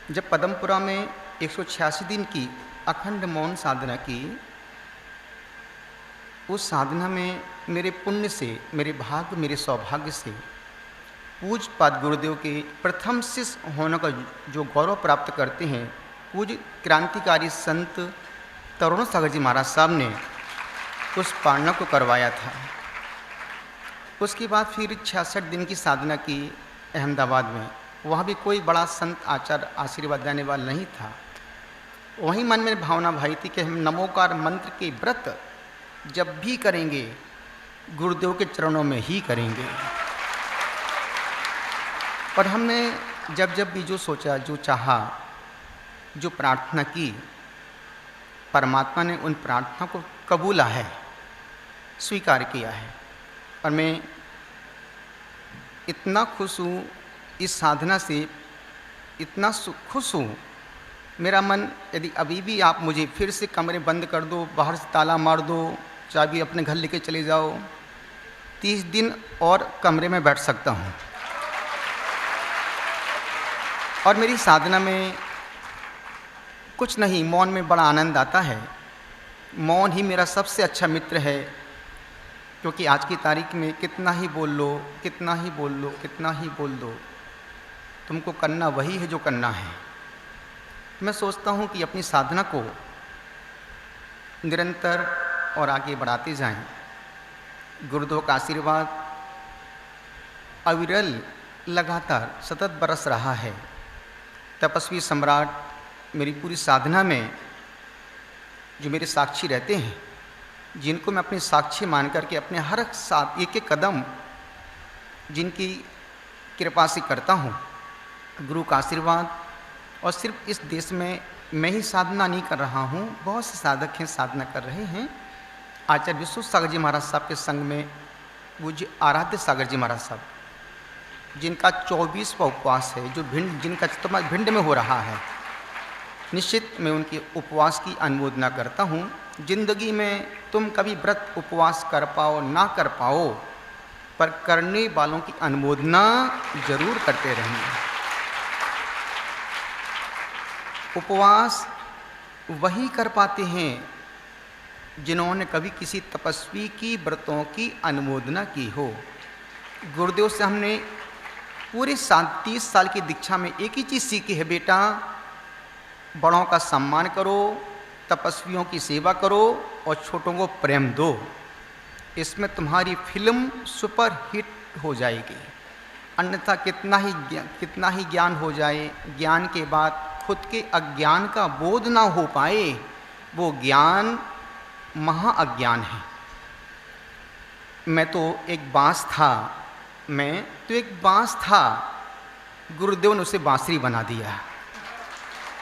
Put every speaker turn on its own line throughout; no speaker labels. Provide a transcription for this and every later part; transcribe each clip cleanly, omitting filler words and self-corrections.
जब पदमपुरा में 186 दिन की अखंड मौन साधना की, उस साधना में मेरे पुण्य से, मेरे भाग्य, मेरे सौभाग्य से पूज्य पाद गुरुदेव के प्रथम शिष्य होने का जो गौरव प्राप्त करते हैं, पूज्य क्रांतिकारी संत तरुण सागर जी महाराज साहब ने उस पारणा को करवाया था। उसके बाद फिर 66 दिन की साधना की अहमदाबाद में। वहाँ भी कोई बड़ा संत आचार्य आशीर्वाद देने वाला नहीं था। वहीं मन में भावना भाई थी कि हम नमोकार मंत्र के व्रत जब भी करेंगे गुरुदेव के चरणों में ही करेंगे। और हमने जब जब भी जो सोचा, जो चाहा, जो प्रार्थना की, परमात्मा ने उन प्रार्थना को कबूला है, स्वीकार किया है। और मैं इतना खुश हूँ इस साधना से, इतना खुश हूँ। मेरा मन, यदि अभी भी आप मुझे फिर से कमरे बंद कर दो, बाहर से ताला मार दो, चाबी अपने घर लेके चले जाओ, 30 दिन और कमरे में बैठ सकता हूँ। और मेरी साधना में कुछ नहीं, मौन में बड़ा आनंद आता है। मौन ही मेरा सबसे अच्छा मित्र है, क्योंकि आज की तारीख में कितना ही बोल लो, कितना ही बोल लो, कितना ही बोल दो, तुमको करना वही है जो करना है। मैं सोचता हूँ कि अपनी साधना को निरंतर और आगे बढ़ाते जाएं। गुरुदेव का आशीर्वाद अविरल लगातार सतत बरस रहा है। तपस्वी सम्राट मेरी पूरी साधना में जो मेरे साक्षी रहते हैं, जिनको मैं अपने साक्षी मान करके अपने हर साथ एक एक कदम जिनकी कृपा से करता हूँ, गुरु का आशीर्वाद। और सिर्फ इस देश में मैं ही साधना नहीं कर रहा हूँ, बहुत से साधक हैं साधना कर रहे हैं। आचार्य विश्व सागर जी महाराज साहब के संग में पूज्य आराध्य सागर जी महाराज साहब, जिनका 24वां उपवास है, जो जिनका इज्तिमा भिंड में हो रहा है, निश्चित मैं उनके उपवास की अनुमोदना करता हूँ। जिंदगी में तुम कभी व्रत उपवास कर पाओ ना कर पाओ, पर करने वालों की अनुमोदना जरूर करते रहेंगे। उपवास वही कर पाते हैं जिन्होंने कभी किसी तपस्वी की व्रतों की अनुमोदना की हो। गुरुदेव से हमने पूरे 30 साल की दीक्षा में एक ही चीज़ सीखी है, बेटा, बड़ों का सम्मान करो, तपस्वियों की सेवा करो और छोटों को प्रेम दो। इसमें तुम्हारी फिल्म सुपर हिट हो जाएगी। अन्यथा कितना ही ज्ञान हो जाए, ज्ञान के बाद खुद के अज्ञान का बोध ना हो पाए, वो ज्ञान महा अज्ञान है। मैं तो एक बांस था, गुरुदेव ने उसे बांसुरी बना दिया।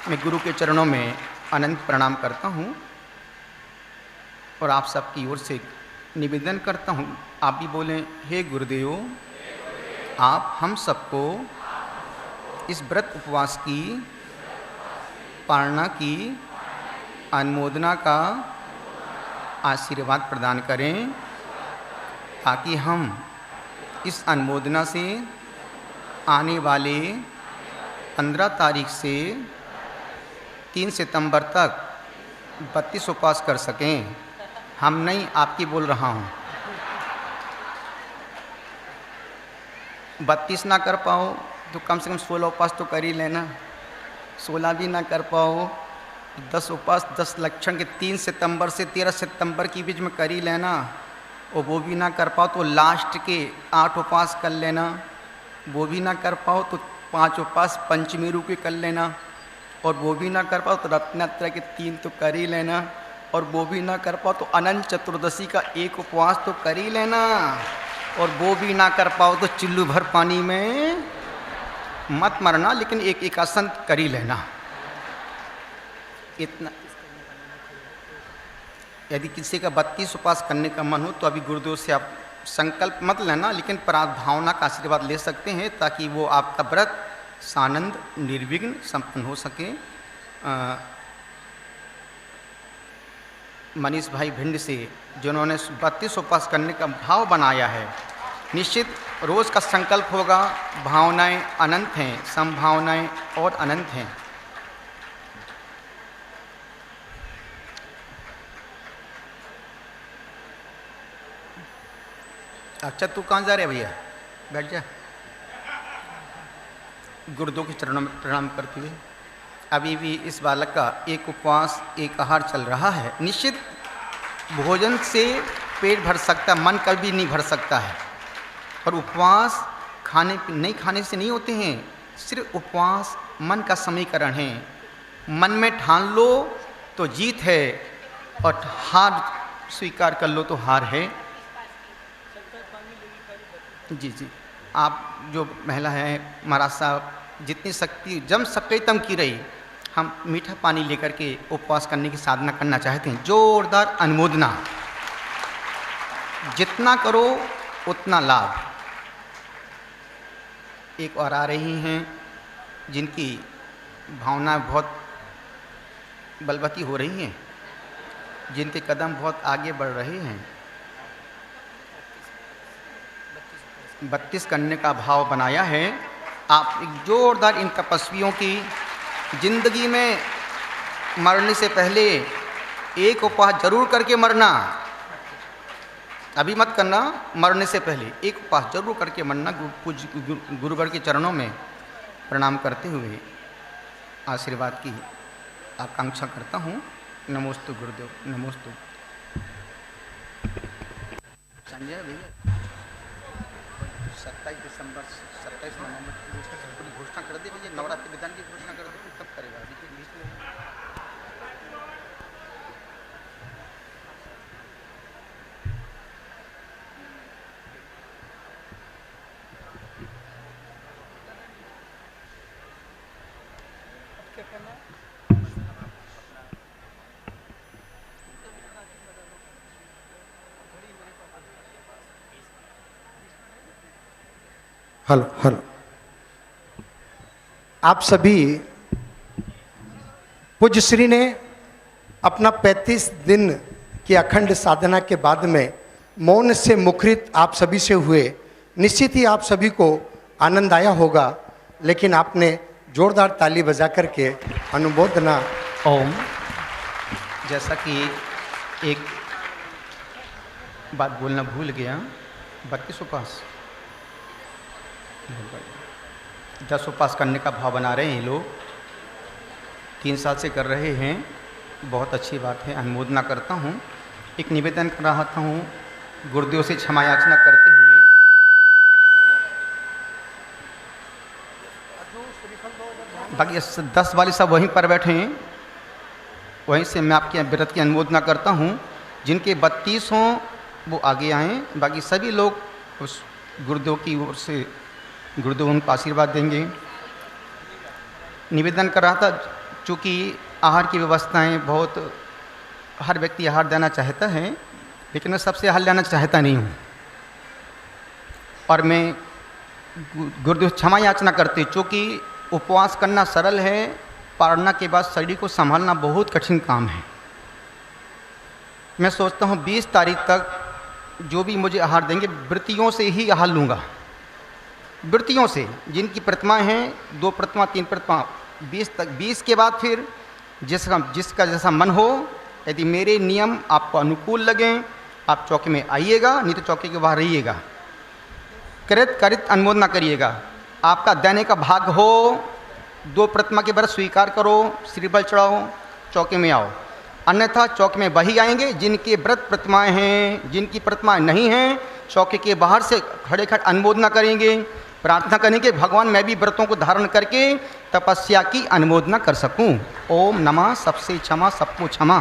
मैं गुरु के चरणों में अनंत प्रणाम करता हूँ और आप सबकी ओर से निवेदन करता हूँ, आप भी बोलें, हे गुरुदेव, आप हम सबको इस व्रत उपवास की पारणा की अनुमोदना का आशीर्वाद प्रदान करें, ताकि हम इस अनुमोदना से आने वाले 15 तारीख से 3 सितंबर तक 32 उपवास कर सकें। हम नहीं, आपकी बोल रहा हूँ। 32 ना कर पाओ तो कम से कम 16 उपवास तो कर ही लेना। 16 भी ना कर पाओ 10 उपवास 10 लक्षण के 3 सितंबर से 13 सितंबर के बीच में कर ही लेना। और वो भी ना कर पाओ तो लास्ट के 8 उपवास कर लेना। वो भी ना कर पाओ तो 5 उपवास पंचमी रूप के कर लेना। और वो भी ना कर पाओ तो रत्नत्रय के 3 तो कर ही लेना। और वो भी ना कर पाओ तो अनंत चतुर्दशी का 1 उपवास तो कर ही लेना। और वो भी ना कर पाओ तो चिल्लू भर पानी में मत मरना, लेकिन एक आसन कर ही लेना। इतना, यदि किसी का 32 उपवास करने का मन हो तो अभी गुरुदेव से आप संकल्प मत लेना, लेकिन भावना का आशीर्वाद ले सकते हैं, ताकि वो आपका व्रत सानंद निर्विघ्न संपन्न हो सके। मनीष भाई भिंड से, जिन्होंने 32 उपवास करने का भाव बनाया है, निश्चित रोज़ का संकल्प होगा। भावनाएं अनंत हैं, संभावनाएं और अनंत हैं। अच्छा तू कहाँ जा रहे भैया, बैठ जा। गुरुदेव के चरणों में प्रणाम करते हुए, अभी भी इस बालक का एक उपवास एक आहार चल रहा है। निश्चित भोजन से पेट भर सकता, मन कभी नहीं भर सकता है, और उपवास नहीं खाने से नहीं होते हैं। सिर्फ उपवास मन का समीकरण है। मन में ठान लो तो जीत है, और हार स्वीकार कर लो तो हार है। जी जी, आप जो महिला है महाराज साहब, जितनी शक्ति जम सके तम की रही, हम मीठा पानी लेकर के उपवास करने की साधना करना चाहते हैं। जोरदार अनुमोदना, जितना करो उतना लाभ। एक और आ रही हैं जिनकी भावना बहुत बलवती हो रही हैं, जिनके कदम बहुत आगे बढ़ रहे हैं। 32 करने का भाव बनाया है। आप एक जोरदार इन तपस्वियों की जिंदगी में मरने से पहले एक उपवास जरूर करके मरना। अभी मत करना, मरने से पहले एक उपवास जरूर करके मरना। गुरुवर के चरणों में प्रणाम करते हुए आशीर्वाद की आकांक्षा करता हूँ। नमोस्तु गुरुदेव, नमोस्तु। संजय भैया 27 दिसंबर 27 नवंबर की घोषणा कर दी भैया, नवरात्रि विधान की घोषणा कर दी, कब करेगा अभी के बीच में?
हेलो हेलो, आप सभी पूज्य श्री ने अपना 35 दिन की अखंड साधना के बाद में मौन से मुखरित आप सभी से हुए। निश्चित ही आप सभी को आनंद आया होगा, लेकिन आपने जोरदार ताली बजा करके अनुमोदना।
ओम। जैसा कि एक बात बोलना भूल गया, 32 उपवास 10 उपवास करने का भाव बना रहे हैं लोग, 3 साल से कर रहे हैं। बहुत अच्छी बात है, अनुमोदना करता हूँ। एक निवेदन कर रहा हूँ गुरुदेव से क्षमा याचना करते हुए। बाकी 10 वाले सब वहीं पर बैठे हैं, वहीं से मैं आपके व्रत की अनुमोदना करता हूँ। जिनके 32 हों वो आगे आएँ, बाकी सभी लोग उस गुरुदेव की ओर से गुरुदेव उनको आशीर्वाद देंगे। निवेदन कर रहा था, चूँकि आहार की व्यवस्थाएं बहुत, हर व्यक्ति आहार देना चाहता है, लेकिन मैं सबसे आहार लेना चाहता नहीं हूँ। और मैं गुरुदेव क्षमा याचना करते, चूँकि उपवास करना सरल है, पारना के बाद शरीर को संभालना बहुत कठिन काम है। मैं सोचता हूँ 20 तारीख तक जो भी मुझे आहार देंगे, वृत्तियों से ही आहार लूँगा। वृत्तियों से, जिनकी प्रतिमाएं हैं, 2 प्रतिमा 3 प्रतिमा, 20 तक। 20 के बाद फिर जिसका जैसा मन हो। यदि मेरे नियम आपको अनुकूल लगें, आप चौकी में आइएगा, नहीं तो चौकी के बाहर रहिएगा। करित अनुमोदना करिएगा। आपका देने का भाग हो, 2 प्रतिमा के व्रत स्वीकार करो, श्रीबल चढ़ाओ, चौकी में आओ। अन्यथा चौकी में वही आएंगे जिनके व्रत प्रतिमाएं हैं। जिनकी प्रतिमाएं नहीं हैं, चौकी के बाहर से खड़े खड़े अनुमोदना करेंगे, प्रार्थना करेंगे भगवान मैं भी व्रतों को धारण करके तपस्या की अनुमोदना कर सकूं। ओम नमः सबसे क्षमा सबको क्षमा।